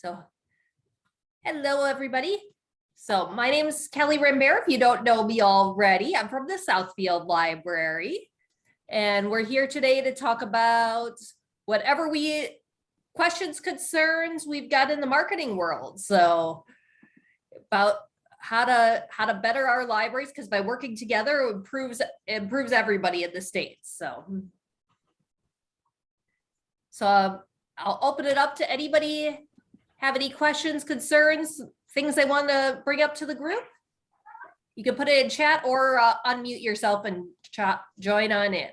So, hello everybody. So my name is Kelly Rimbert. If you don't know me already, I'm from the Southfield Library. And we're here today to talk about whatever questions, concerns we've got in the marketing world. So about how to better our libraries, because by working together, it improves everybody in the state. So I'll open it up to anybody have any questions, concerns, things they want to bring up to the group. You can put it in chat or unmute yourself and join on in.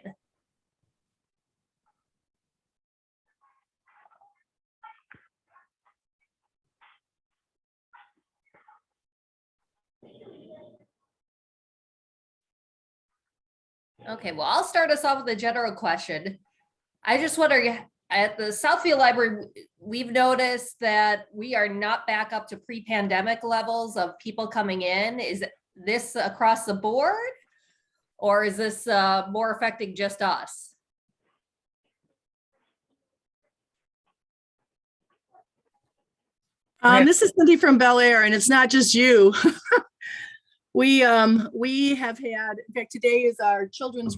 Okay, well, I'll start us off with a general question. I just wonder, at the Southfield Library, we've noticed that we are not back up to pre-pandemic levels of people coming in. Is this across the board, or is this more affecting just us? This is Cindy from Bel Air, and it's not just you. We have had, in fact, today is our children's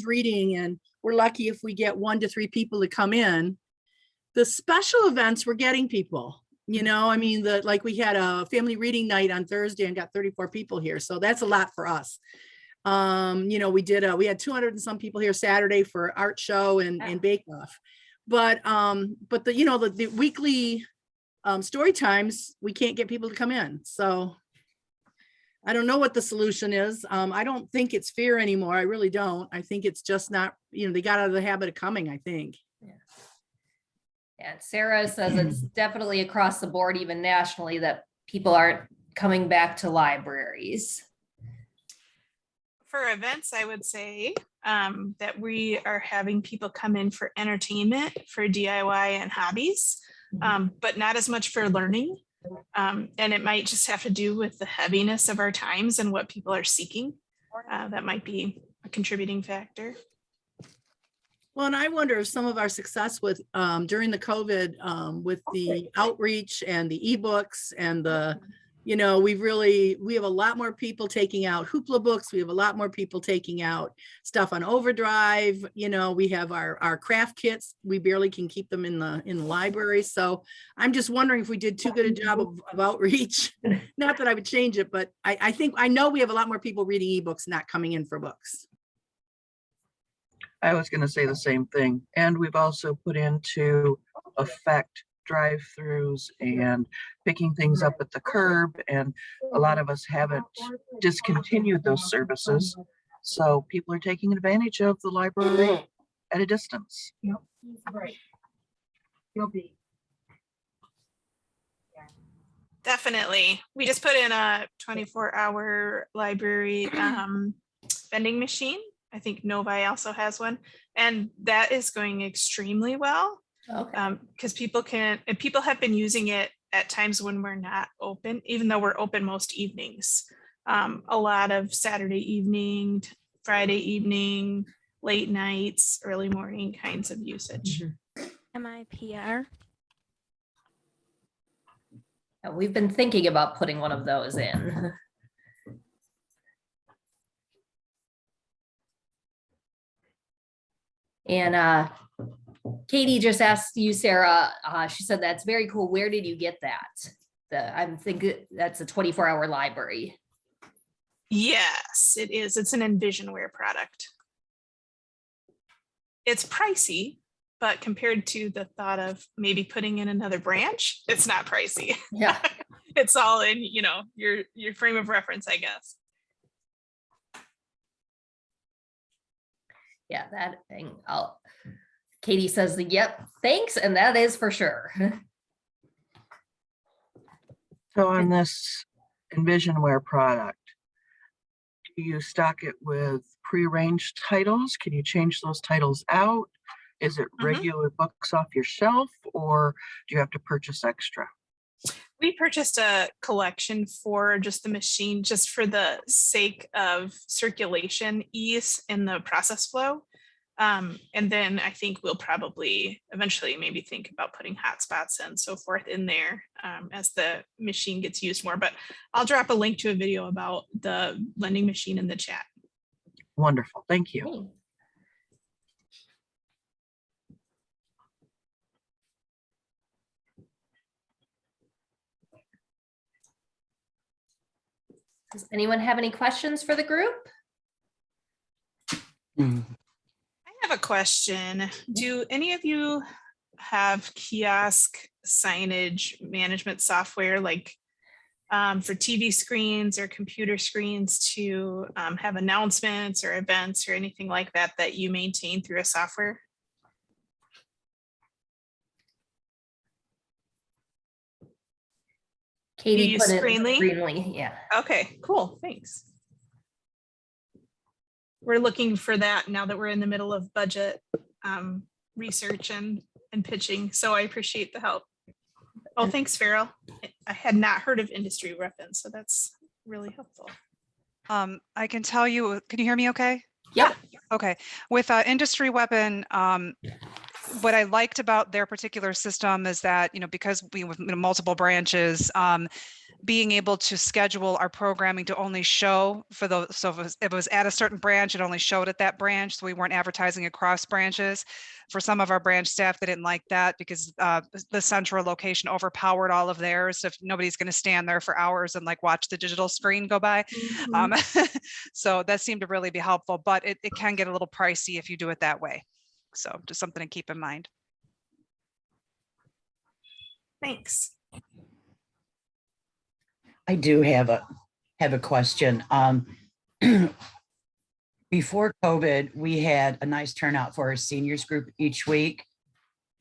reading, and we're lucky if we get 1 to 3 people to come in. The special events, we're getting people. You know, I mean, like we had a family reading night on Thursday and got 34 people here, so that's a lot for us. You know, we had 200 and some people here Saturday for art show and bake off, but the weekly story times, we can't get people to come in, so. I don't know what the solution is. I don't think it's fear anymore. I really don't. I think it's just not, they got out of the habit of coming, I think. Yeah, Sarah says it's definitely across the board, even nationally, that people aren't coming back to libraries. For events, I would say that we are having people come in for entertainment, for DIY and hobbies, but not as much for learning. And it might just have to do with the heaviness of our times and what people are seeking. That might be a contributing factor. Well, and I wonder if some of our success with during the COVID with the outreach and the ebooks and the, we have a lot more people taking out Hoopla books. We have a lot more people taking out stuff on Overdrive. We have our craft kits. We barely can keep them in the library. So I'm just wondering if we did too good a job of outreach. Not that I would change it, but I know we have a lot more people reading ebooks, not coming in for books. I was going to say the same thing. And we've also put into effect drive-throughs and picking things up at the curb. And a lot of us haven't discontinued those services. So people are taking advantage of the library at a distance. Yep. Right. You'll be. Definitely. We just put in a 24-hour library vending machine. I think Novi also has one, and that is going extremely well. Okay. Because people have been using it at times when we're not open, even though we're open most evenings. A lot of Saturday evening, Friday evening, late nights, early morning kinds of usage. MIPR. We've been thinking about putting one of those in. And Katie just asked you, Sarah, she said, that's very cool. Where did you get that? I'm thinking that's a 24-hour library. Yes, it is. It's an Envisionware product. It's pricey, but compared to the thought of maybe putting in another branch, it's not pricey. Yeah. It's all in, your frame of reference, I guess. Yeah, that thing. Katie says, yep, thanks. And that is for sure. So on this Envisionware product, do you stock it with prearranged titles? Can you change those titles out? Is it regular books off your shelf, or do you have to purchase extra? We purchased a collection for just the machine, just for the sake of circulation ease in the process flow. And then I think we'll probably eventually maybe think about putting hotspots and so forth in there as the machine gets used more. But I'll drop a link to a video about the lending machine in the chat. Wonderful. Thank you. Hey. Does anyone have any questions for the group? I have a question. Do any of you have kiosk signage management software like for TV screens or computer screens to have announcements or events or anything like that that you maintain through a software? Katie use put it Screenly? Screenly, yeah. Okay, cool, thanks. We're looking for that now that we're in the middle of budget research and pitching, so I appreciate the help. Oh, thanks, Farrell. I had not heard of Industry Weapons, so that's really helpful. I can tell you, can you hear me okay? Yep. Okay, with Industry Weapon, what I liked about their particular system is that, because we have multiple branches, being able to schedule our programming to only show for those, so if it was at a certain branch, it only showed at that branch, so we weren't advertising across branches. For some of our branch staff, they didn't like that because the central location overpowered all of theirs. So if nobody's going to stand there for hours and like watch the digital screen go by. So that seemed to really be helpful, but it can get a little pricey if you do it that way. So just something to keep in mind. Thanks. I do have a question. Before COVID, we had a nice turnout for our seniors group each week.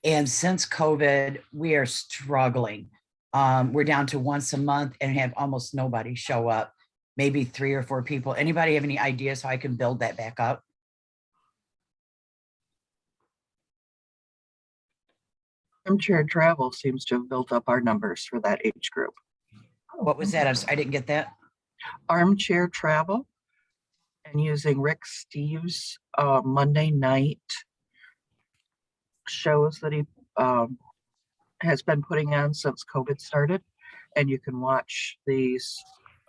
And since COVID, we are struggling. We're down to once a month and have almost nobody show up, maybe 3 or 4 people. Anybody have any ideas how I can build that back up? Armchair Travel seems to have built up our numbers for that age group. What was that? I didn't get that. Armchair Travel, and using Rick Steves' Monday night shows that he has been putting on since COVID started, and you can watch these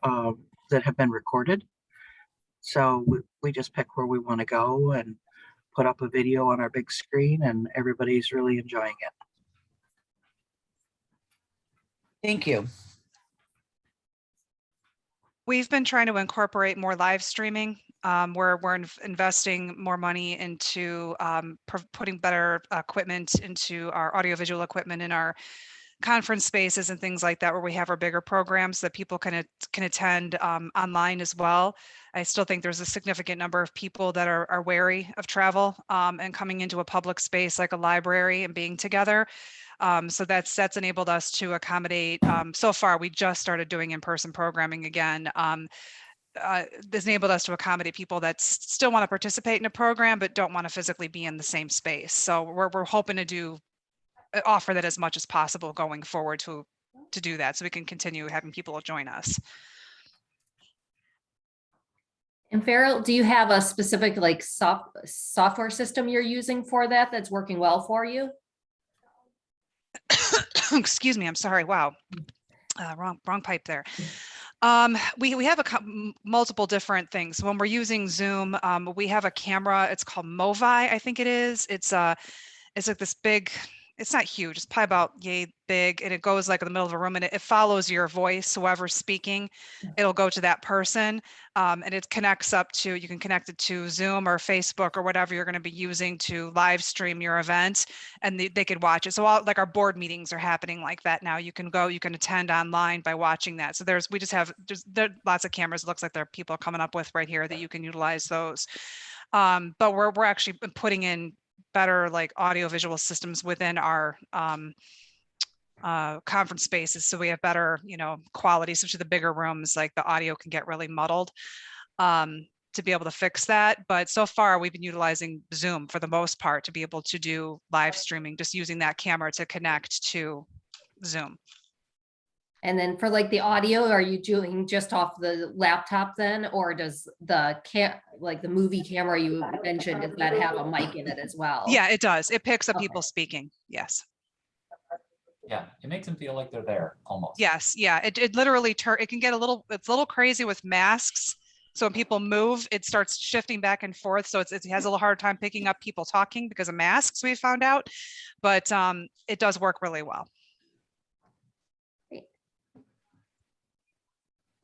that have been recorded. So we just pick where we want to go and put up a video on our big screen, and everybody's really enjoying it. Thank you. We've been trying to incorporate more live streaming. We're investing more money into putting better equipment into our audiovisual equipment in our conference spaces and things like that, where we have our bigger programs that people can attend online as well. I still think there's a significant number of people that are wary of travel and coming into a public space like a library and being together. So that's enabled us to accommodate. So far, we just started doing in-person programming again. This enabled us to accommodate people that still want to participate in a program but don't want to physically be in the same space. So we're hoping to offer that as much as possible going forward to do that, so we can continue having people join us. And Farrell, do you have a specific like software system you're using for that that's working well for you? Excuse me, I'm sorry. Wow, wrong pipe there. We have multiple different things. When we're using Zoom, we have a camera. It's called Movi, I think it is. It's like this big. It's not huge. It's probably about yay big, and it goes like in the middle of a room, and it follows your voice. Whoever's speaking, it'll go to that person, and it connects up to. You can connect it to Zoom or Facebook or whatever you're going to be using to live stream your event, and they could watch it. So like our board meetings are happening like that now. You can attend online by watching that. So there are lots of cameras. It looks like there are people coming up with right here that you can utilize those. But we're actually putting in better like audio visual systems within our conference spaces, so we have better quality, especially the bigger rooms. Like the audio can get really muddled, to be able to fix that. But so far we've been utilizing Zoom for the most part to be able to do live streaming, just using that camera to connect to Zoom. And then for like the audio, are you doing just off the laptop then? Or does the like the movie camera you mentioned, does that have a mic in it as well? Yeah, it does. It picks up Okay. people speaking. Yes. Yeah, it makes them feel like they're there almost. Yes. Yeah. It literally it can get it's a little crazy with masks. So when people move, it starts shifting back and forth. So it has a little hard time picking up people talking because of masks, we found out, but it does work really well.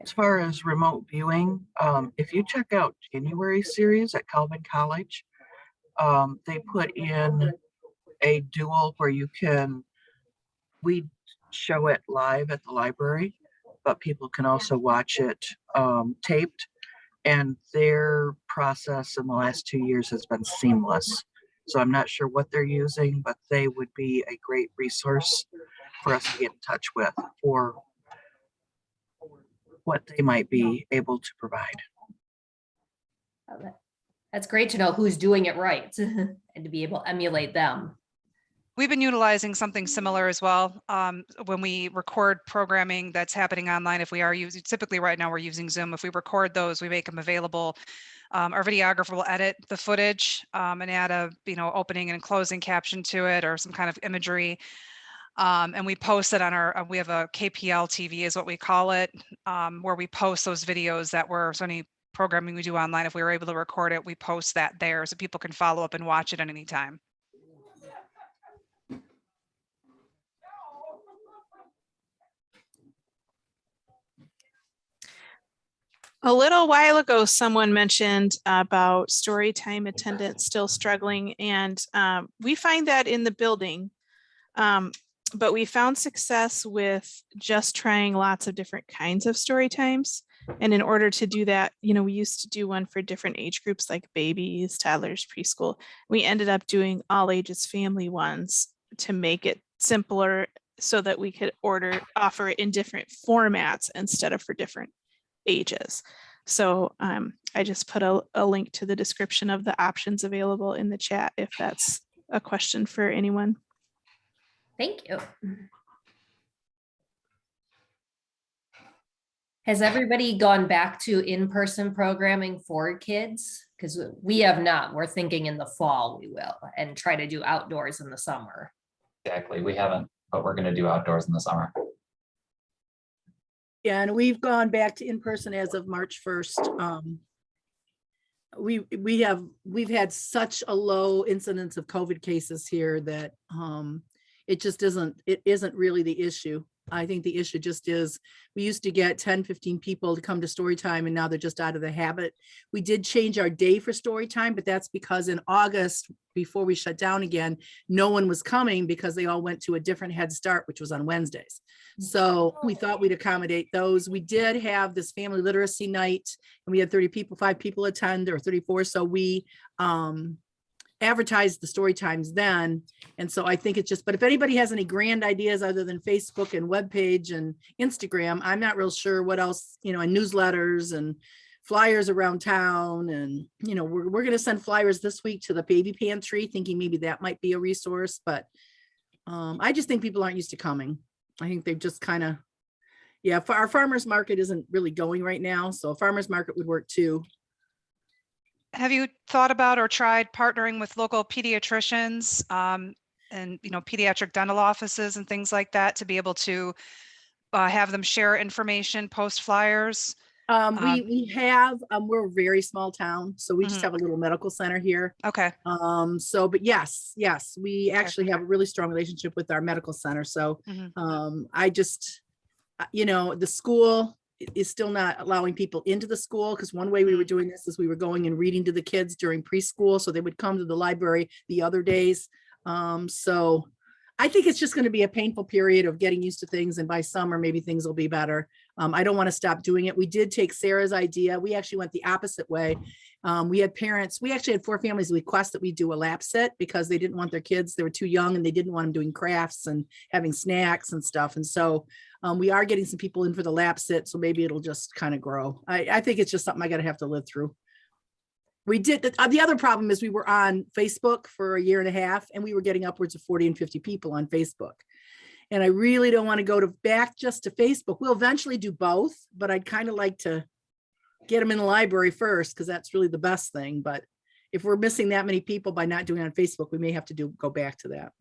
As far as remote viewing, if you check out January series at Calvin College, they put in a dual where we show it live at the library, but people can also watch it taped. And their process in the last 2 years has been seamless. So I'm not sure what they're using, but they would be a great resource for us to get in touch with for what they might be able to provide. That's great to know who's doing it right and to be able to emulate them. We've been utilizing something similar as well. When we record programming that's happening online, if we are using, typically right now we're using Zoom, if we record those, we make them available. Our videographer will edit the footage and add a, opening and closing caption to it or some kind of imagery. And we post it on we have a KPL TV is what we call it, where we post those videos so any programming we do online, if we were able to record it, we post that there so people can follow up and watch it at any time. A little while ago, someone mentioned about story time attendance still struggling, and we find that in the building. But we found success with just trying lots of different kinds of story times. And in order to do that, we used to do one for different age groups like babies, toddlers, preschool. We ended up doing all ages family ones to make it simpler so that we could offer it in different formats instead of for different ages. So I just put a link to the description of the options available in the chat if that's a question for anyone. Thank you. Has everybody gone back to in-person programming for kids? Because we have not. We're thinking in the fall we will, and try to do outdoors in the summer. Exactly. We haven't, but we're going to do outdoors in the summer. Yeah, and we've gone back to in-person as of March 1st. We've had such a low incidence of COVID cases here that it isn't really the issue. I think the issue just is we used to get 10, 15 people to come to story time, and now they're just out of the habit. We did change our day for story time, but that's because in August, before we shut down again, no one was coming because they all went to a different Head Start, which was on Wednesdays. So we thought we'd accommodate those. We did have this family literacy night, and we had 30 people, 5 people attend, or 34. So we advertised the story times then. And so I think it's just, but if anybody has any grand ideas other than Facebook and webpage and Instagram, I'm not real sure what else, and newsletters and flyers around town. And, we're going to send flyers this week to the baby pantry, thinking maybe that might be a resource. But I just think people aren't used to coming. I think they've just kind of, our farmer's market isn't really going right now. So a farmer's market would work too. Have you thought about or tried partnering with local pediatricians and pediatric dental offices and things like that to be able to have them share information, post flyers? We have, we're a very small town, so we just have a little medical center here. Okay. But yes, we actually have a really strong relationship with our medical center. So I just, the school is still not allowing people into the school, because one way we were doing this is we were going and reading to the kids during preschool, so they would come to the library the other days. So I think it's just going to be a painful period of getting used to things, and by summer maybe things will be better. I don't want to stop doing it. We did take Sarah's idea. We actually went the opposite way. We had parents, we actually had 4 families request that we do a lap sit because they didn't want their kids, they were too young, and they didn't want them doing crafts and having snacks and stuff. And so we are getting some people in for the lap sit, so maybe it'll just kind of grow. I think it's just something I got to have to live through. We did the other problem is we were on Facebook for a year and a half, and we were getting upwards of 40 and 50 people on Facebook. And I really don't want to go back just to Facebook. We'll eventually do both, but I'd kind of like to get them in the library first, because that's really the best thing. But if we're missing that many people by not doing it on Facebook, we may have to go back to that.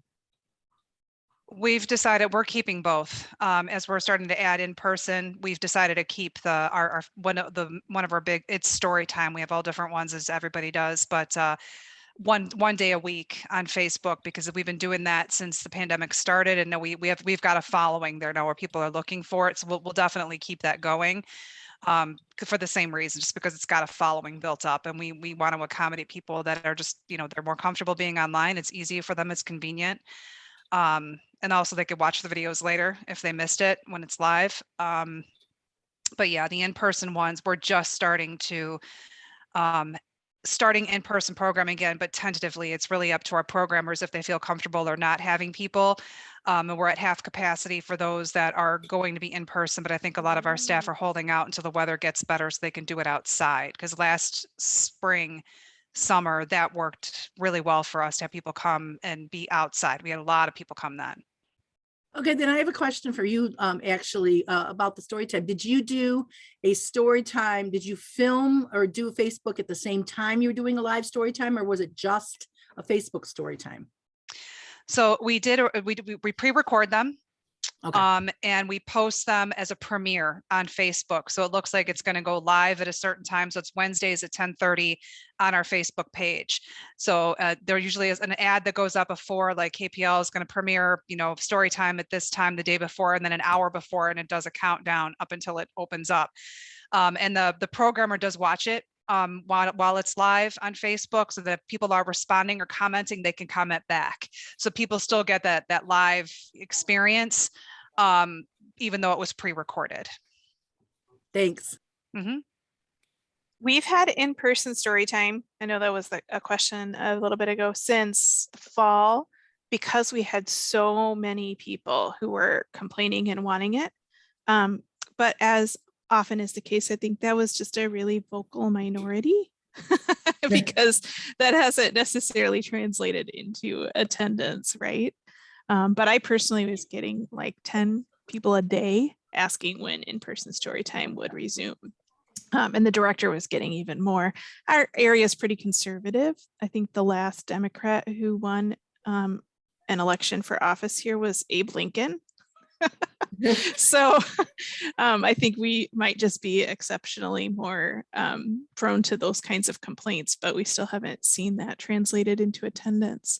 We've decided we're keeping both. As we're starting to add in person, we've decided to keep our one of our big, it's story time. We have all different ones as everybody does, but one day a week on Facebook, because we've been doing that since the pandemic started, and now we've got a following there now where people are looking for it. So we'll definitely keep that going for the same reason, just because it's got a following built up, and we want to accommodate people that are just, they're more comfortable being online. It's easy for them, it's convenient. And also they could watch the videos later if they missed it when it's live. But yeah, the in-person ones, we're just starting in-person programming again, but tentatively it's really up to our programmers if they feel comfortable or not having people. And we're at half capacity for those that are going to be in person, but I think a lot of our staff are holding out until the weather gets better so they can do it outside. Because last summer, that worked really well for us to have people come and be outside. We had a lot of people come then. Okay, then I have a question for you, actually, about the story time. Did you do a story time? Did you film or do Facebook at the same time you were doing a live story time, or was it just a Facebook story time? So we pre-record them. Okay. And we post them as a premiere on Facebook. So it looks like it's going to go live at a certain time. So it's Wednesdays at 10:30 on our Facebook page. So there usually is an ad that goes up before, like KPL is going to premiere, story time at this time the day before, and then an hour before, and it does a countdown up until it opens up. And the programmer does watch it while it's live on Facebook, so that people are responding or commenting, they can comment back. So people still get that live experience, even though it was pre-recorded. Thanks. Mm-hmm. We've had in-person story time. I know that was a question a little bit ago, since the fall, because we had so many people who were complaining and wanting it. But as often is the case, I think that was just a really vocal minority because that hasn't necessarily translated into attendance, right? But I personally was getting like 10 people a day asking when in-person story time would resume. And the director was getting even more. Our area is pretty conservative. I think the last Democrat who won an election for office here was Abe Lincoln. So I think we might just be exceptionally more prone to those kinds of complaints, but we still haven't seen that translated into attendance.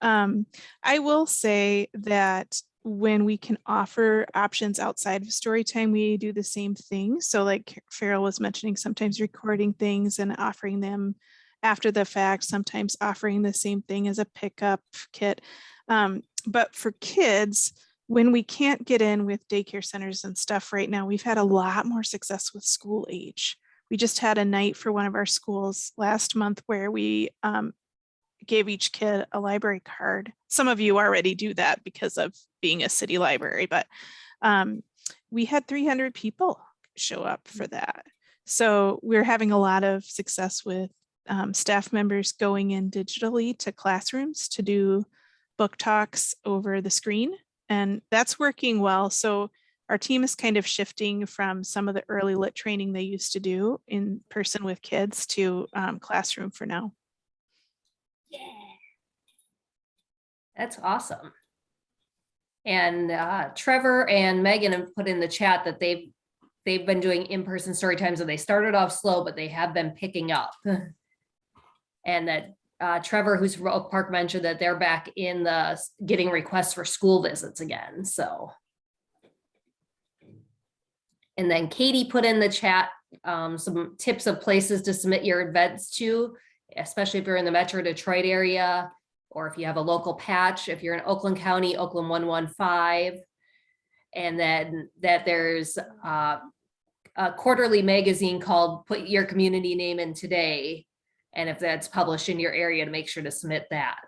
I will say that when we can offer options outside of story time, we do the same thing. So like Farrell was mentioning, sometimes recording things and offering them after the fact, sometimes offering the same thing as a pickup kit. But for kids, when we can't get in with daycare centers and stuff right now, we've had a lot more success with school age. We just had a night for one of our schools last month where we gave each kid a library card. Some of you already do that because of being a city library, but we had 300 people show up for that. So we're having a lot of success with staff members going in digitally to classrooms to do book talks over the screen, and that's working well. So our team is kind of shifting from some of the early lit training they used to do in person with kids to classroom for now. Yeah. That's awesome. And Trevor and Megan have put in the chat that they've been doing in-person story times, and they started off slow, but they have been picking up. And that Trevor, who's from Oak Park, mentioned that they're back in the getting requests for school visits again. So, and then Katie put in the chat some tips of places to submit your events to, especially if you're in the Metro Detroit area, or if you have a local patch, if you're in Oakland County, Oakland 115, and then that there's a quarterly magazine called Put Your Community Name In Today. And if that's published in your area, to make sure to submit that.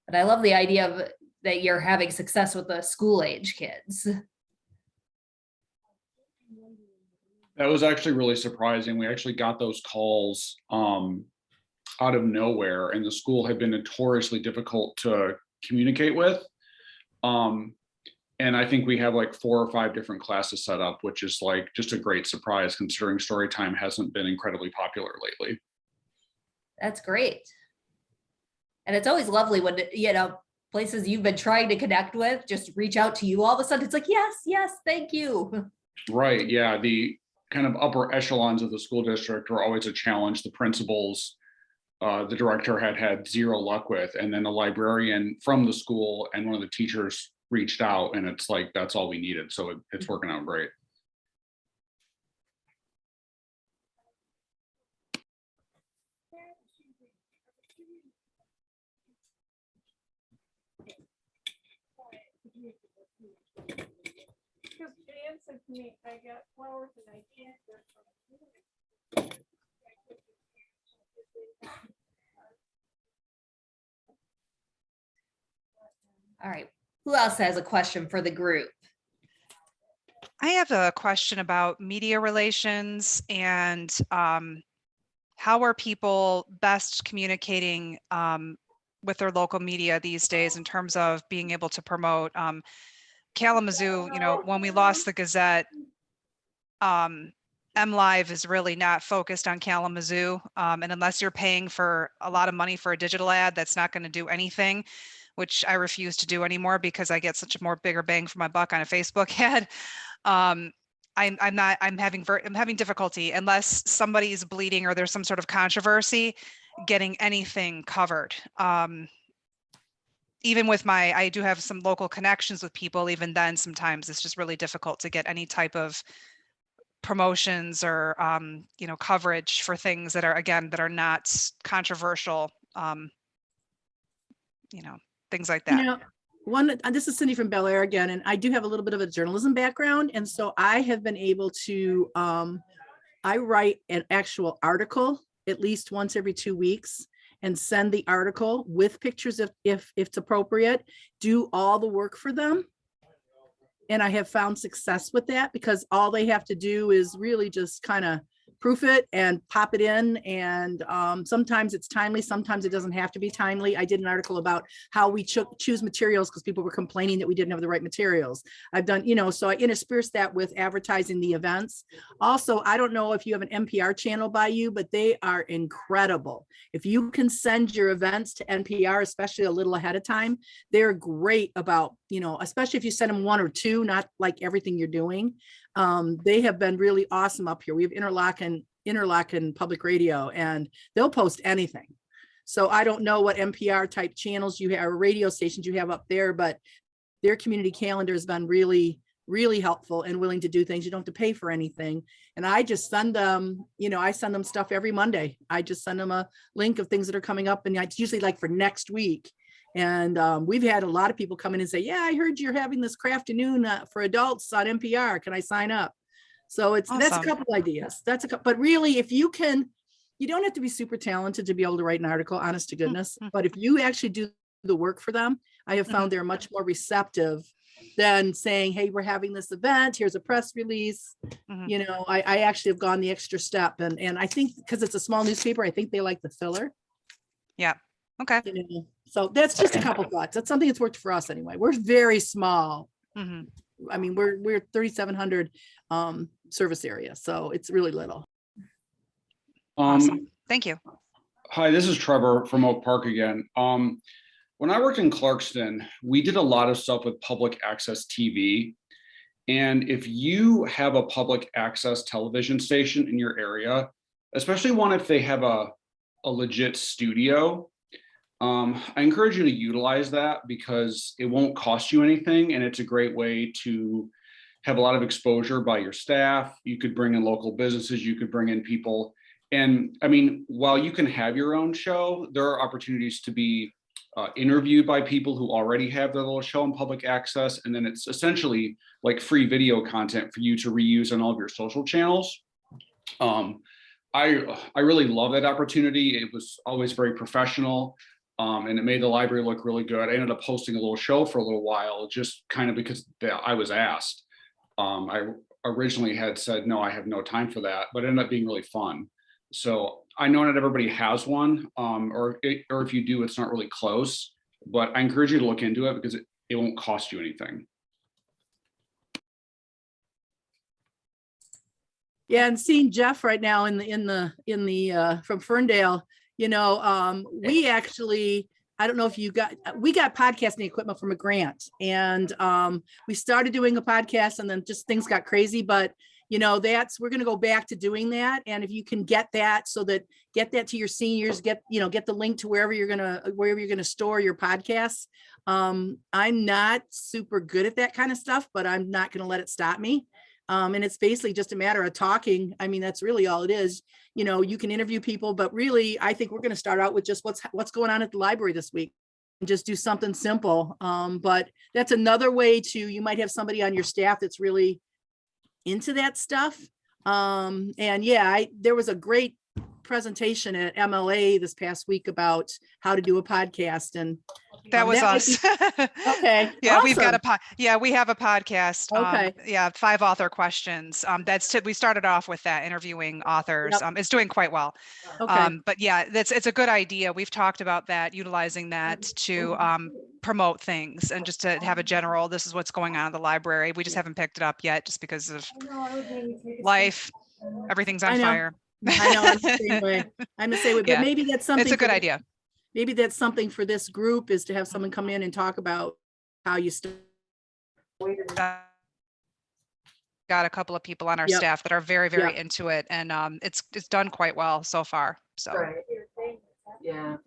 But I love the idea of that you're having success with the school age kids. That was actually really surprising. We actually got those calls out of nowhere, and the school had been notoriously difficult to communicate with. And I think we have like 4 or 5 different classes set up, which is like just a great surprise considering Storytime hasn't been incredibly popular lately. That's great. And it's always lovely when, places you've been trying to connect with just reach out to you. All of a sudden it's like, yes, yes, thank you. Right. Yeah. The kind of upper echelons of the school district are always a challenge. The principals, the director had 0 luck with, and then a librarian from the school and one of the teachers reached out, and it's like, that's all we needed. So it's working out great. Because Jan said to me, I got flowers and I can't. All right. Who else has a question for the group? I have a question about media relations and how are people best communicating with their local media these days in terms of being able to promote Kalamazoo. When we lost the Gazette, MLive is really not focused on Kalamazoo. And unless you're paying for a lot of money for a digital ad, that's not going to do anything, which I refuse to do anymore because I get such a more bigger bang for my buck on a Facebook ad. I'm having difficulty unless somebody's bleeding or there's some sort of controversy getting anything covered. Even with I do have some local connections with people. Even then, sometimes it's just really difficult to get any type of promotions or coverage for things that are not controversial. Things like that. This is Cindy from Bel Air again, and I do have a little bit of a journalism background, and so I have been able to I write an actual article at least once every 2 weeks and send the article with pictures if it's appropriate, do all the work for them. And I have found success with that because all they have to do is really just kind of proof it and pop it in. And sometimes it's timely, sometimes it doesn't have to be timely. I did an article about how we choose materials because people were complaining that we didn't have the right materials. I've done, so I intersperse that with advertising the events. Also, I don't know if you have an NPR channel by you, but they are incredible. If you can send your events to NPR, especially a little ahead of time, they're great about, especially if you send them 1 or 2, not like everything you're doing. They have been really awesome up here. We have Interlochen Public Radio, and they'll post anything. So I don't know what NPR type channels you have or radio stations you have up there, but their community calendar has been really, really helpful and willing to do things. You don't have to pay for anything. And I just send them, I send them stuff every Monday. I just send them a link of things that are coming up, and it's usually like for next week. And we've had a lot of people come in and say, yeah, I heard you're having this crafternoon for adults on NPR. Can I sign up? So that's a couple ideas. But really, if you don't have to be super talented to be able to write an article, honest to goodness. But if you actually do the work for them, I have found they're much more receptive than saying, hey, we're having this event. Here's a press release. I actually have gone the extra step. And I think because it's a small newspaper, I think they like the filler. Yeah. Okay. So that's just a couple thoughts. That's something that's worked for us anyway. We're very small. I mean, we're 3,700 service area, so it's really little. Awesome. Thank you. Hi, this is Trevor from Oak Park again. When I worked in Clarkston, we did a lot of stuff with public access TV. And if you have a public access television station in your area, especially one if they have a legit studio, I encourage you to utilize that because it won't cost you anything, and it's a great way to have a lot of exposure by your staff. You could bring in local businesses, you could bring in people. And I mean, while you can have your own show, there are opportunities to be interviewed by people who already have their little show in public access. And then it's essentially like free video content for you to reuse on all of your social channels. I really love that opportunity. It was always very professional. And it made the library look really good. I ended up hosting a little show for a little while, just kind of because I was asked. I originally had said, no, I have no time for that, but it ended up being really fun. So I know not everybody has one, or if you do, it's not really close, but I encourage you to look into it because it won't cost you anything. Yeah, and seeing Jeff right now in the from Ferndale, we actually, I don't know if we got podcasting equipment from a grant, and we started doing a podcast, and then just things got crazy, but we're going to go back to doing that. And if you can get that to your seniors, get the link to wherever you're going to store your podcasts. I'm not super good at that kind of stuff, but I'm not going to let it stop me. And it's basically just a matter of talking. I mean, that's really all it is. You can interview people, but really, I think we're going to start out with just what's going on at the library this week and just do something simple. But that's another way you might have somebody on your staff that's really into that stuff. And yeah, there was a great presentation at MLA this past week about how to do a podcast, and that was us. Okay. Yeah, awesome. we've got we have a podcast. Okay. 5 author questions. We started off with that, interviewing authors. Yep. It's doing quite well. Okay. But yeah, it's a good idea. We've talked about that, utilizing that to promote things and just to have a general, this is what's going on at the library. We just haven't picked it up yet just because of life. Everything's on fire. I know, I'm the same way. But Yeah. maybe that's something. It's a good idea. Maybe that's something for this group, is to have someone come in and talk about how you Got a couple of people on our Yep. staff that are very, very Yep. into it, and it's done quite well so far. So Yeah.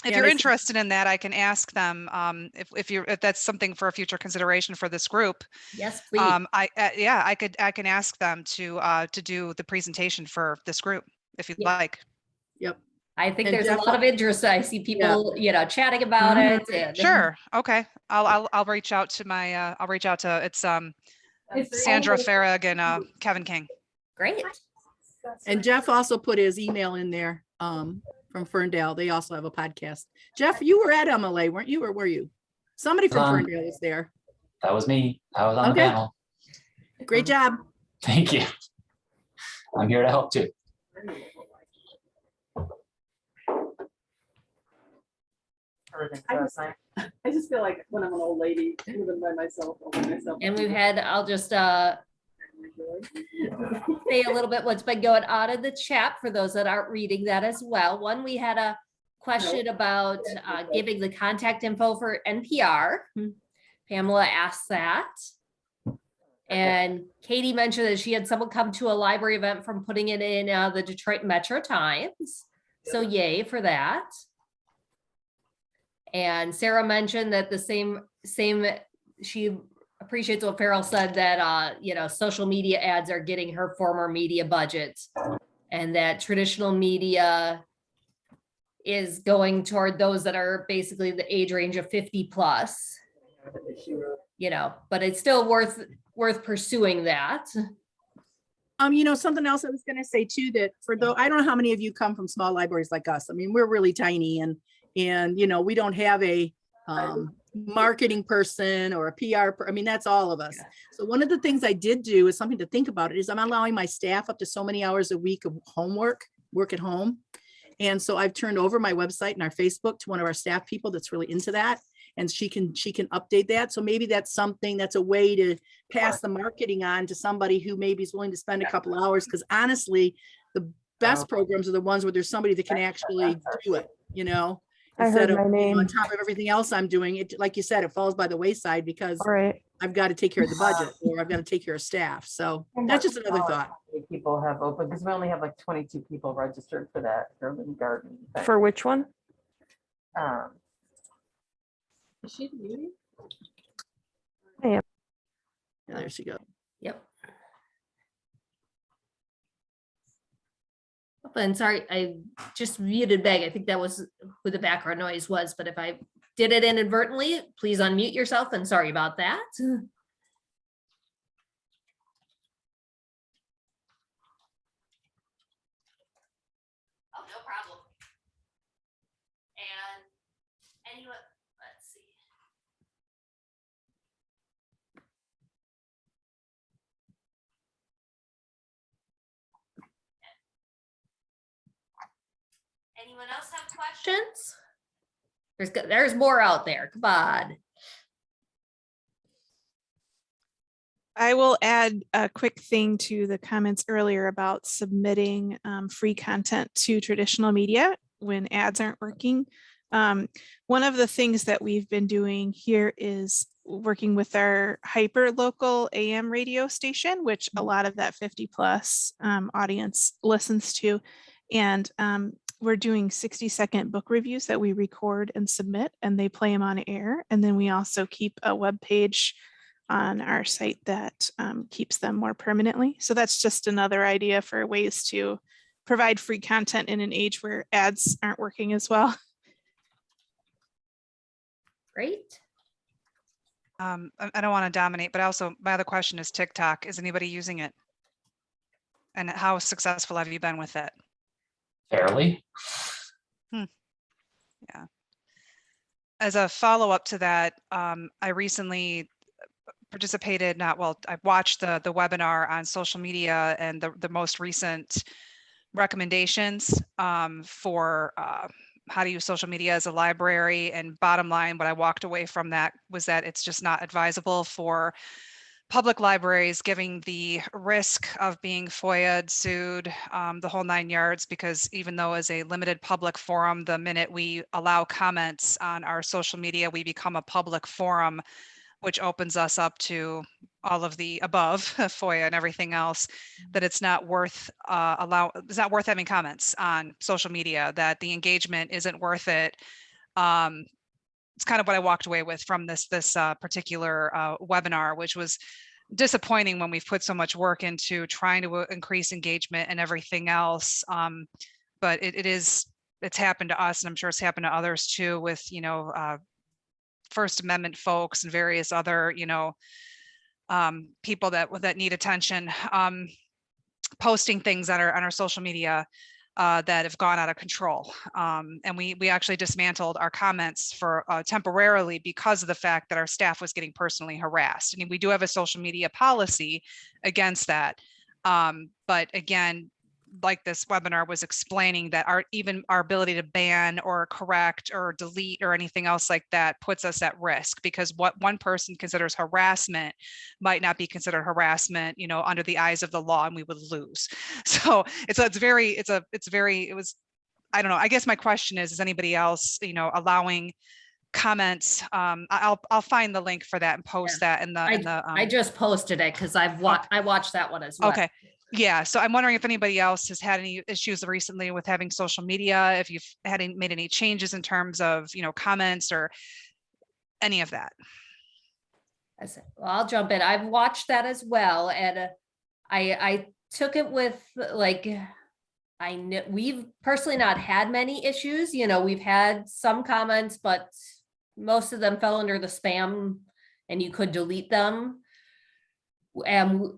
if Yeah, you're they- interested in that, I can ask them if that's something for a future consideration for this group. Yes, please. I can ask them to do the presentation for this group if you'd Yeah. like. Yep. I think and there's Jeff- a lot of interest. I see people, chatting about Mhm. it. And Sure. Okay. I'll reach out to it's It's Sandra always- Farag and Kevin King. Great. And Jeff also put his email in there from Ferndale. They also have a podcast. Jeff, you were at MLA, weren't you, or were you? Somebody from Ferndale was there. That was me. I was on Okay. the panel. Great job. Thank you. I'm here to help too. I just feel like when I'm an old lady, living by myself, And we've had, I'll just say a little bit what's been going on in the chat for those that aren't reading that as well. One, we had a question about giving the contact info for NPR. Pamela asked that. And Katie mentioned that she had someone come to a library event from putting it in the Detroit Metro Times. So yay for that. And Sarah mentioned that the same, she appreciates what Farrell said, that, social media ads are getting her former media budget, and that traditional media is going toward those that are basically the age range of 50 plus, but it's still worth pursuing that. Something else I was gonna say too, that I don't know how many of you come from small libraries like us. I mean, we're really tiny, and we don't have a marketing person or a PR. I mean, that's all of us. So one of the things I did do is something to think about, is I'm allowing my staff up to so many hours a week of work at home. And so I've turned over my website and our Facebook to one of our staff people that's really into that. And she can update that. So maybe that's a way to pass the marketing on to somebody who maybe is willing to spend a couple hours. Because honestly, the best programs are the ones where there's somebody that can actually do it, instead of on top of everything else I'm doing. It, like you said, it falls by the wayside because I've got to take care of the budget, or I've got to take care of staff. So that's just another thought. People have open, because we only have like 22 people registered for that urban garden thing. For which one? Is she muted? Yeah, there she goes. Yep. And sorry, I just muted Meg. I think that was who the background noise was, but if I did it inadvertently, please unmute yourself, and sorry about that. Oh, no problem. And anyway, let's see. Anyone else have questions? There's more out there. Come on. I will add a quick thing to the comments earlier about submitting free content to traditional media when ads aren't working. One of the things that we've been doing here is working with our hyper local AM radio station, which a lot of that 50+ audience listens to. And we're doing 60-second book reviews that we record and submit, and they play them on air. And then we also keep a web page on our site that keeps them more permanently. So that's just another idea for ways to provide free content in an age where ads aren't working as well. Great. I don't want to dominate, but also my other question is TikTok. Is anybody using it? And how successful have you been with it? Fairly. Yeah. As a follow-up to that, I recently participated, I watched the webinar on social media and the most recent recommendations for how to use social media as a library. And bottom line, what I walked away from that was that it's just not advisable for public libraries, giving the risk of being FOIA'd, sued, the whole 9 yards, because even though as a limited public forum, the minute we allow comments on our social media, we become a public forum, which opens us up to all of the above, FOIA and everything else, that it's not worth it's not worth having comments on social media, that the engagement isn't worth it. It's kind of what I walked away with from this particular webinar, which was disappointing when we've put so much work into trying to increase engagement and everything else. But it's happened to us, and I'm sure it's happened to others too, with First Amendment folks and various other, people that need attention, posting things on our social media that have gone out of control. And we actually dismantled our comments for temporarily because of the fact that our staff was getting personally harassed. I mean, we do have a social media policy against that. But again, like this webinar was explaining, that even our ability to ban or correct or delete or anything else like that puts us at risk, because what one person considers harassment might not be considered harassment, under the eyes of the law, and we would lose. So I don't know. I guess my question is anybody else, allowing comments? I'll find the link for that and post that in the. I just posted it because I watched that one as well. Okay. Yeah, so I'm wondering if anybody else has had any issues recently with having social media, if you've made any changes in terms of, comments or any of that. Well, I'll jump in. I've watched that as well. And I took it with I know we've personally not had many issues. We've had some comments, but most of them fell under the spam and you could delete them. And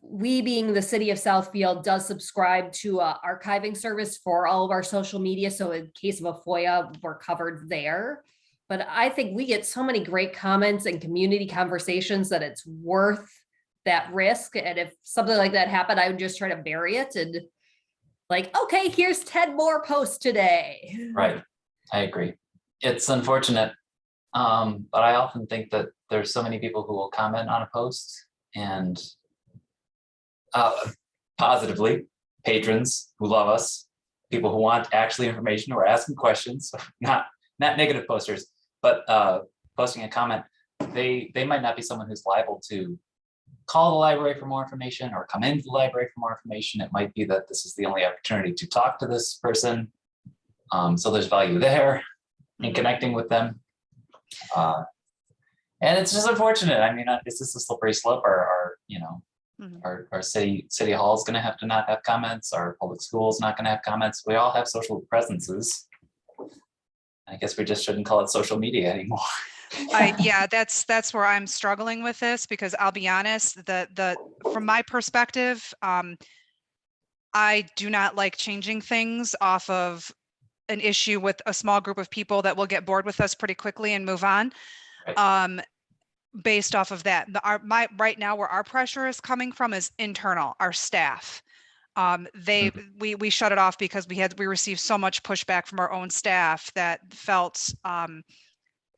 we, being the city of Southfield, does subscribe to an archiving service for all of our social media. So in case of a FOIA, we're covered there. But I think we get so many great comments and community conversations that it's worth that risk. And if something like that happened, I would just try to bury it and okay, here's 10 more posts today. Right. I agree. It's unfortunate. But I often think that there's so many people who will comment on a post and positively, patrons who love us, people who want actually information or asking questions, not negative posters, but posting a comment. They might not be someone who's liable to call the library for more information or come into the library for more information. It might be that this is the only opportunity to talk to this person. So there's value there in connecting with them. And it's just unfortunate. I mean, it's just a slippery slope. Our city hall is going to have to not have comments. Our public school is not going to have comments. We all have social presences. I guess we just shouldn't call it social media anymore. Yeah, that's where I'm struggling with this, because I'll be honest, from my perspective, I do not like changing things off of an issue with a small group of people that will get bored with us pretty quickly and move on. Right. Based off of that, right now where our pressure is coming from is internal, our staff. we shut it off because we received so much pushback from our own staff that felt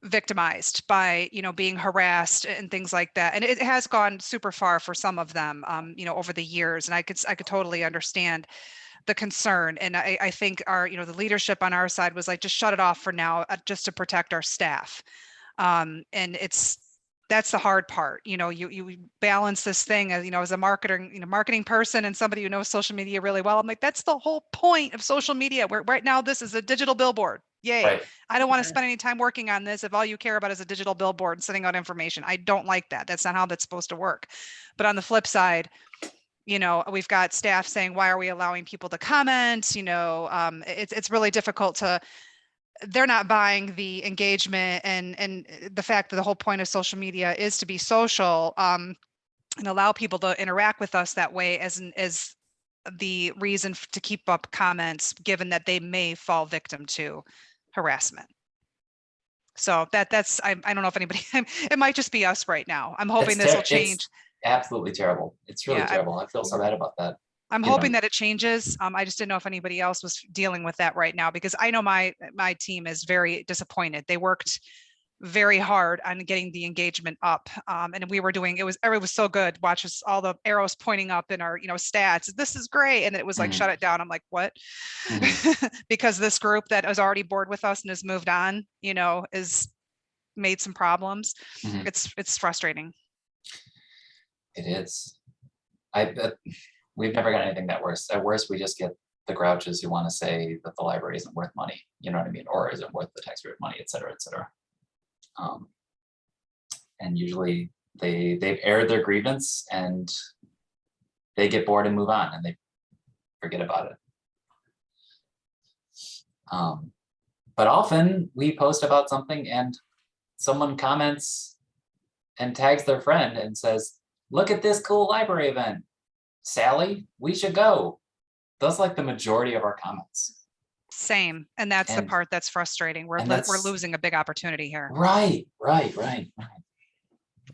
victimized by, being harassed and things like that. And it has gone super far for some of them, over the years. And I could totally understand the concern. And I think the leadership on our side was like, just shut it off for now, just to protect our staff. And that's the hard part. You balance this thing as, as a marketing person and somebody who knows social media really well. I'm like, that's the whole point of social media. Where right now, this is a digital billboard. Yay. Right. I don't want to spend any time working on this if all you care about is a digital billboard and sending out information. I don't like that. That's not how that's supposed to work. But on the flip side, we've got staff saying, why are we allowing people to comment? It's really difficult they're not buying the engagement and the fact that the whole point of social media is to be social, and allow people to interact with us that way as the reason to keep up comments, given that they may fall victim to harassment. So that's, I don't know if anybody, it might just be us right now. I'm hoping this will change. It's absolutely terrible. It's really terrible. I feel so bad about that. I'm hoping that it changes. I just didn't know if anybody else was dealing with that right now, because I know my team is very disappointed. They worked very hard on getting the engagement up. And we were doing, it was so good. Watch us, all the arrows pointing up in our, stats. This is great. And it was like, shut it down. I'm like, what? Because this group that is already bored with us and has moved on, is made some problems. It's frustrating. It is. We've never got anything that worse. At worst, we just get the grouches who want to say that the library isn't worth money, you know what I mean? Or isn't worth the taxpayer money, et cetera, et cetera. And usually they've aired their grievance and they get bored and move on and they forget about it. But often we post about something and someone comments and tags their friend and says, look at this cool library event. Sally, we should go. That's like the majority of our comments. Same. And that's the part that's frustrating. We're losing a big opportunity here. Right.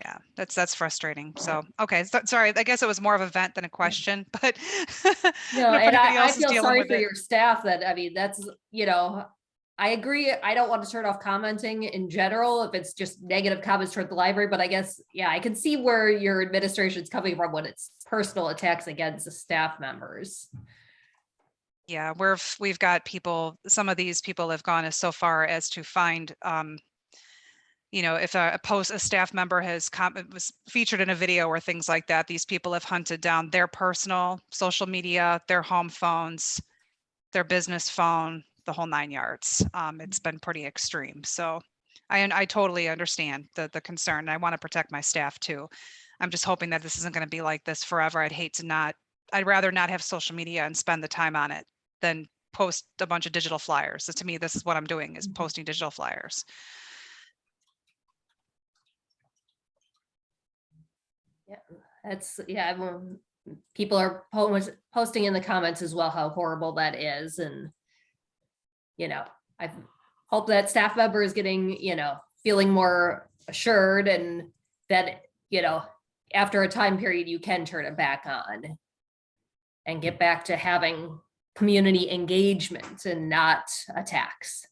Yeah, that's frustrating. So, okay. Sorry, I guess it was more of a vent than a question, but no, and I feel sorry for your staff that's, I agree. I don't want to turn off commenting in general if it's just negative comments toward the library, but I guess, yeah, I can see where your administration's coming from when it's personal attacks against the staff members. Yeah, we've got people, some of these people have gone as so far as to find, if a staff member was featured in a video or things like that, these people have hunted down their personal social media, their home phones, their business phone, the whole 9 yards. It's been pretty extreme. So I totally understand the concern. I want to protect my staff too. I'm just hoping that this isn't going to be like this forever. I'd rather not have social media and spend the time on it than post a bunch of digital flyers. So to me, this is what I'm doing, is posting digital flyers. People are posting in the comments as well how horrible that is. And, I hope that staff member is getting, feeling more assured and that, after a time period, you can turn it back on and get back to having community engagement and not attacks.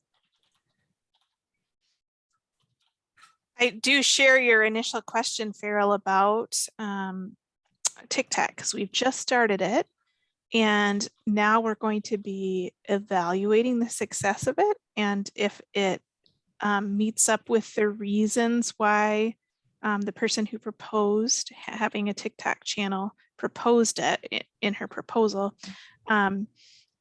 I do share your initial question, Farrell, about TikTok, because we've just started it. And now we're going to be evaluating the success of it. And if it meets up with the reasons why the person who proposed having a TikTok channel proposed it in her proposal. And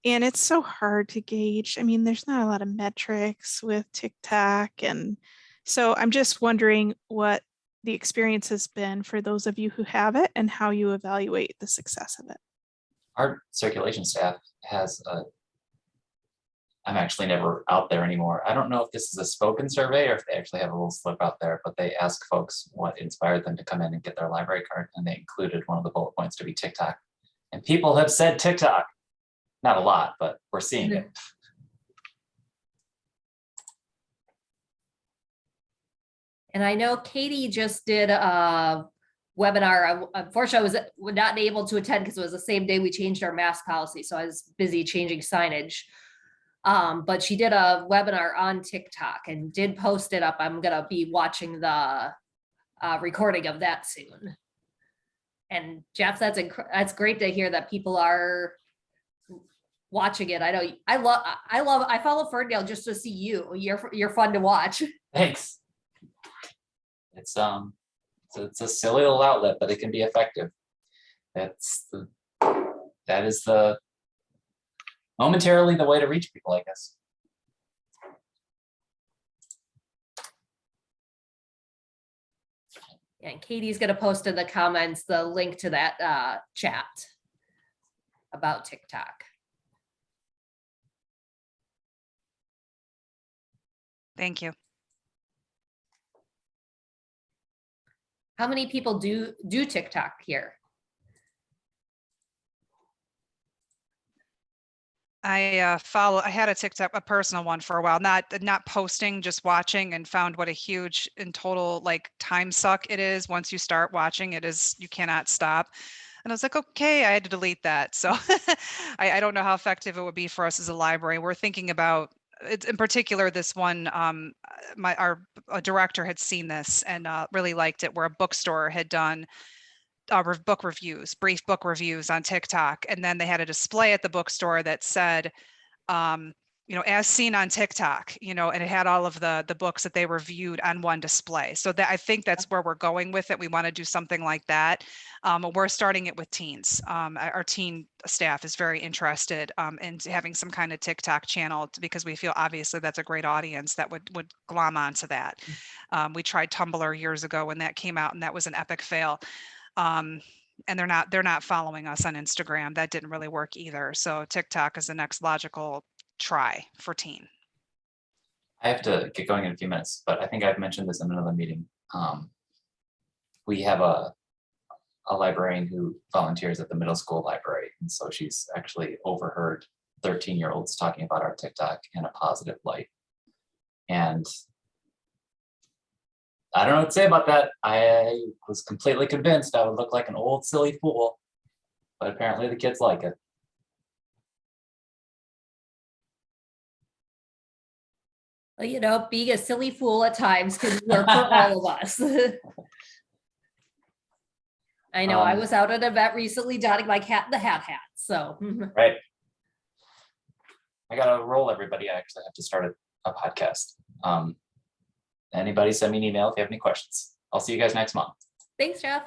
it's so hard to gauge. I mean, there's not a lot of metrics with TikTok. And so I'm just wondering what the experience has been for those of you who have it and how you evaluate the success of it. Our circulation staff has I'm actually never out there anymore. I don't know if this is a spoken survey or if they actually have a little slip out there, but they ask folks what inspired them to come in and get their library card. And they included one of the bullet points to be TikTok. And people have said TikTok. Not a lot, but we're seeing it. And I know Katie just did a webinar. Unfortunately, I was not able to attend because it was the same day we changed our mask policy. So I was busy changing signage. But she did a webinar on TikTok and did post it up. I'm gonna be watching the recording of that soon. And Jeff, that's great to hear that people are watching it. I know I follow Ferndale just to see you. You're fun to watch. Thanks. It's a silly little outlet, but it can be effective. That is momentarily the way to reach people, I guess. And Katie's gonna post in the comments the link to that chat about TikTok. Thank you. How many people do TikTok here? I had a TikTok, a personal one for a while, not posting, just watching, and found what a huge in total like time suck it is. Once you start watching, you cannot stop. And I was like, okay, I had to delete that. So I don't know how effective it would be for us as a library. We're thinking about it, in particular, this one, our director had seen this and really liked it, where a bookstore had done brief book reviews on TikTok. And then they had a display at the bookstore that said, as seen on TikTok, and it had all of the books that they reviewed on one display. So that I think that's where we're going with it. We want to do something like that. We're starting it with teens. Our teen staff is very interested in having some kind of TikTok channel because we feel obviously that's a great audience that would glom onto that. We tried Tumblr years ago when that came out, and that was an epic fail. And they're not following us on Instagram. That didn't really work either. So TikTok is the next logical try for teen. I have to get going in a few minutes, but I think I've mentioned this in another meeting. We have a librarian who volunteers at the middle school library, and so she's actually overheard 13-year-olds talking about our TikTok in a positive light. And I don't know what to say about that. I was completely convinced I would look like an old silly fool, but apparently the kids like it. Well, being a silly fool at times can work for all of us. I know I was out at an event recently donning my Cat in the Hat hat. So right. I gotta roll, everybody. I actually have to start a podcast. Anybody send me an email if you have any questions. I'll see you guys next month. Thanks, Jeff.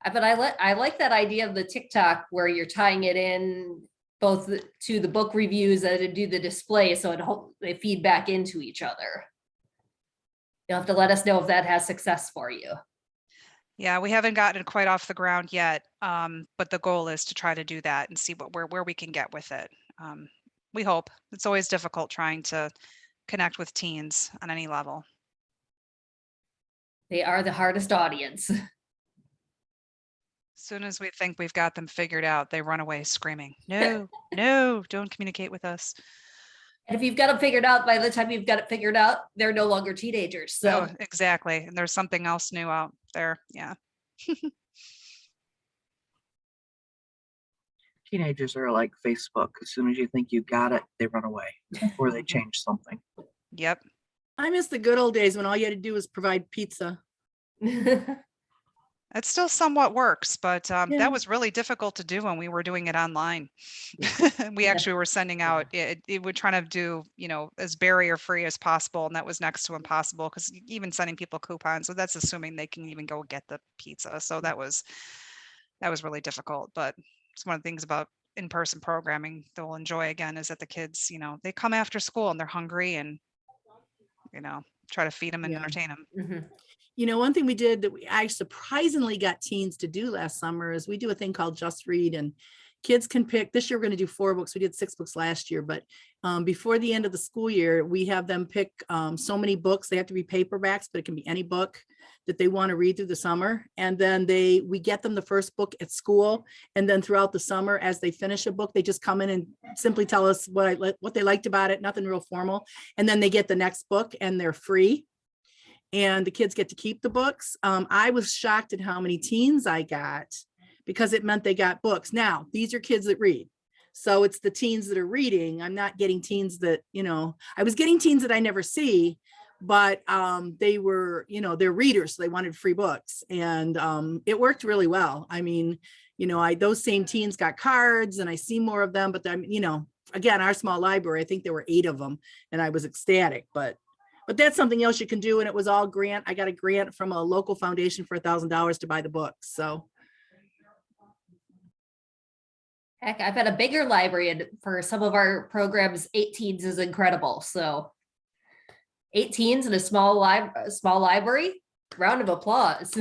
But I like that idea of the TikTok where you're tying it in both to the book reviews and to do the display, so they feed back into each other. You'll have to let us know if that has success for you. Yeah, we haven't gotten it quite off the ground yet, but the goal is to try to do that and see where we can get with it. We hope. It's always difficult trying to connect with teens on any level. They are the hardest audience. As soon as we think we've got them figured out, they run away screaming, no, no, don't communicate with us. And if you've got them figured out, by the time you've got it figured out, they're no longer teenagers. So exactly. And there's something else new out there. Yeah. Teenagers are like Facebook. As soon as you think you got it, they run away or they change something. Yep. I miss the good old days when all you had to do was provide pizza. It still somewhat works, but Yeah. that was really difficult to do when we were doing it online. We actually were sending out, we're trying to do, as barrier free as possible. And that was next to impossible because even sending people coupons, so that's assuming they can even go get the pizza. So that was really difficult. But it's one of the things about in-person programming that we'll enjoy again is that the kids, they come after school and they're hungry and, try to feed them and Yeah. entertain them. Mhm. One thing we did that I surprisingly got teens to do last summer is we do a thing called Just Read, and kids can pick, this year we're going to do 4 books. We did 6 books last year, but before the end of the school year, we have them pick so many books. They have to be paperbacks, but it can be any book that they want to read through the summer. And then we get them the first book at school. And then throughout the summer, as they finish a book, they just come in and simply tell us what they liked about it, nothing real formal. And then they get the next book and they're free. And the kids get to keep the books. I was shocked at how many teens I got because it meant they got books. Now, these are kids that read. So it's the teens that are reading. I'm not getting teens that, I was getting teens that I never see, but they were, they're readers. So they wanted free books, and it worked really well. I mean, those same teens got cards, and I see more of them, but again, our small library, I think there were 8 of them, and I was ecstatic, but that's something else you can do. And it was all grant. I got a grant from a local foundation for $1,000 to buy the books. So. Heck, I've had a bigger library, and for some of our programs, 18s is incredible. So 18s in a small library, round of applause.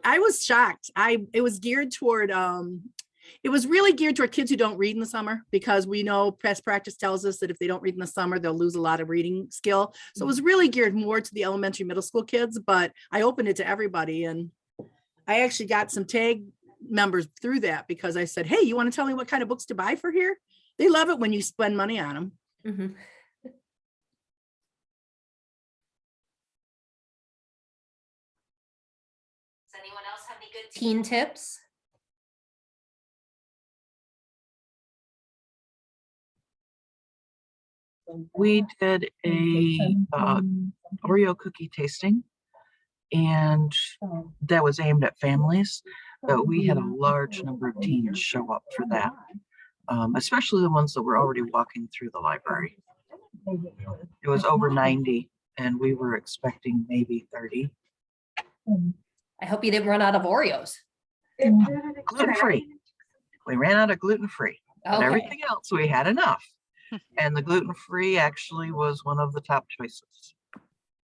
I was shocked. It was geared toward, it was really geared toward kids who don't read in the summer, because we know past practice tells us that if they don't read in the summer, they'll lose a lot of reading skill. So it was really geared more to the elementary, middle school kids, but I opened it to everybody. And I actually got some TAG members through that, because I said, hey, you want to tell me what kind of books to buy for here? They love it when you spend money on them. Mm-hmm. Does anyone else have any good teen tips? We did a Oreo cookie tasting, and that was aimed at families, but we had a large number of teens show up for that, especially the ones that were already walking through the library. It was over 90, and we were expecting maybe 30. I hope you didn't run out of Oreos. Gluten-free. We ran out of gluten-free, but Okay. everything else we had enough. And the gluten-free actually was one of the top choices.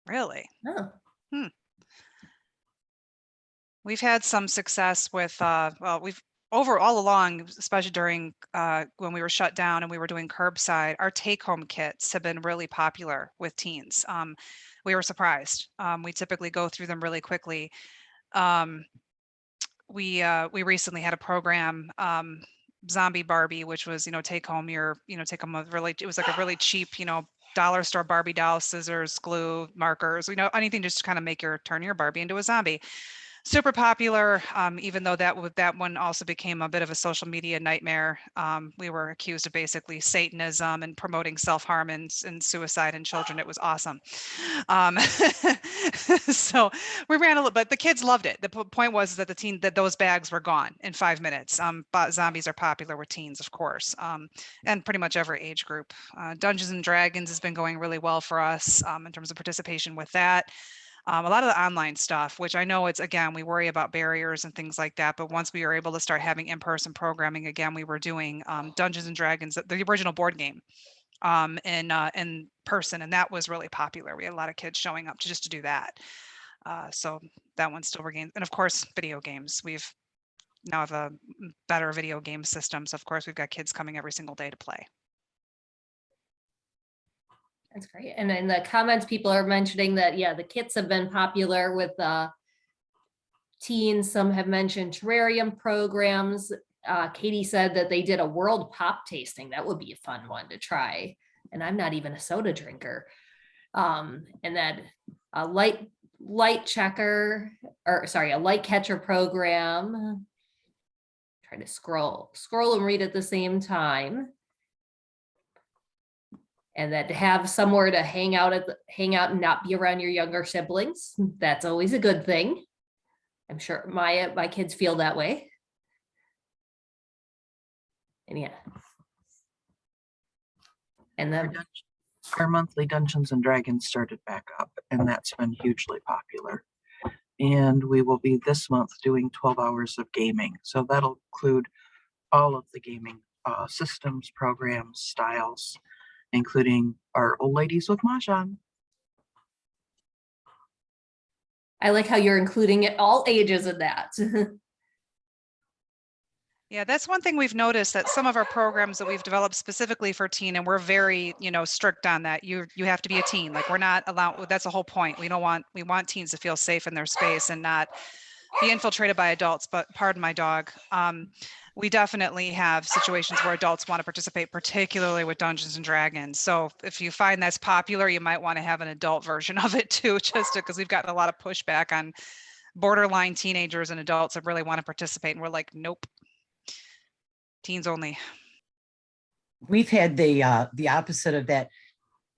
Really? Oh. We've had some success with, we've all along, especially during when we were shut down and we were doing curbside, our take-home kits have been really popular with teens. We were surprised. We typically go through them really quickly. We recently had a program, Zombie Barbie, which was, take home it was like a really cheap, dollar store Barbie doll, scissors, glue, markers, anything just to kind of turn your Barbie into a zombie. Super popular, even though that one also became a bit of a social media nightmare. We were accused of basically Satanism and promoting self-harm and suicide in children. It was awesome. So we ran a little, but the kids loved it. The point was that that those bags were gone in 5 minutes. But zombies are popular with teens, of course, and pretty much every age group. Dungeons and Dragons has been going really well for us in terms of participation with that. A lot of the online stuff, which I know we worry about barriers and things like that. But once we were able to start having in-person programming again, we were doing Dungeons and Dragons, the original board game, in person, and that was really popular. We had a lot of kids showing up to do that. So that one still regains, and of course, video games. We've now have a better video game system. So of course, we've got kids coming every single day to play. That's great. And in the comments, people are mentioning that, the kits have been popular with teens. Some have mentioned terrarium programs. Katie said that they did a world pop tasting. That would be a fun one to try. And I'm not even a soda drinker. And then a light catcher program. Try to scroll and read at the same time. And that to have somewhere to hang out and not be around your younger siblings. That's always a good thing. I'm sure my kids feel that way. And and then our monthly Dungeons and Dragons started back up, and that's been hugely popular. And we will be this month doing 12 hours of gaming. So that'll include all of the gaming systems, programs, styles, including our old ladies with Mahjong. I like how you're including all ages in that. Yeah, that's one thing we've noticed, that some of our programs that we've developed specifically for teen, and we're very, strict on that. You have to be a teen. Like, we're not allowed, that's the whole point. We want teens to feel safe in their space and not be infiltrated by adults, but pardon my dog. We definitely have situations where adults want to participate, particularly with Dungeons and Dragons. So if you find that's popular, you might want to have an adult version of it too, just because we've gotten a lot of pushback on borderline teenagers and adults that really want to participate. And we're like, nope. Teens only. We've had the opposite of that.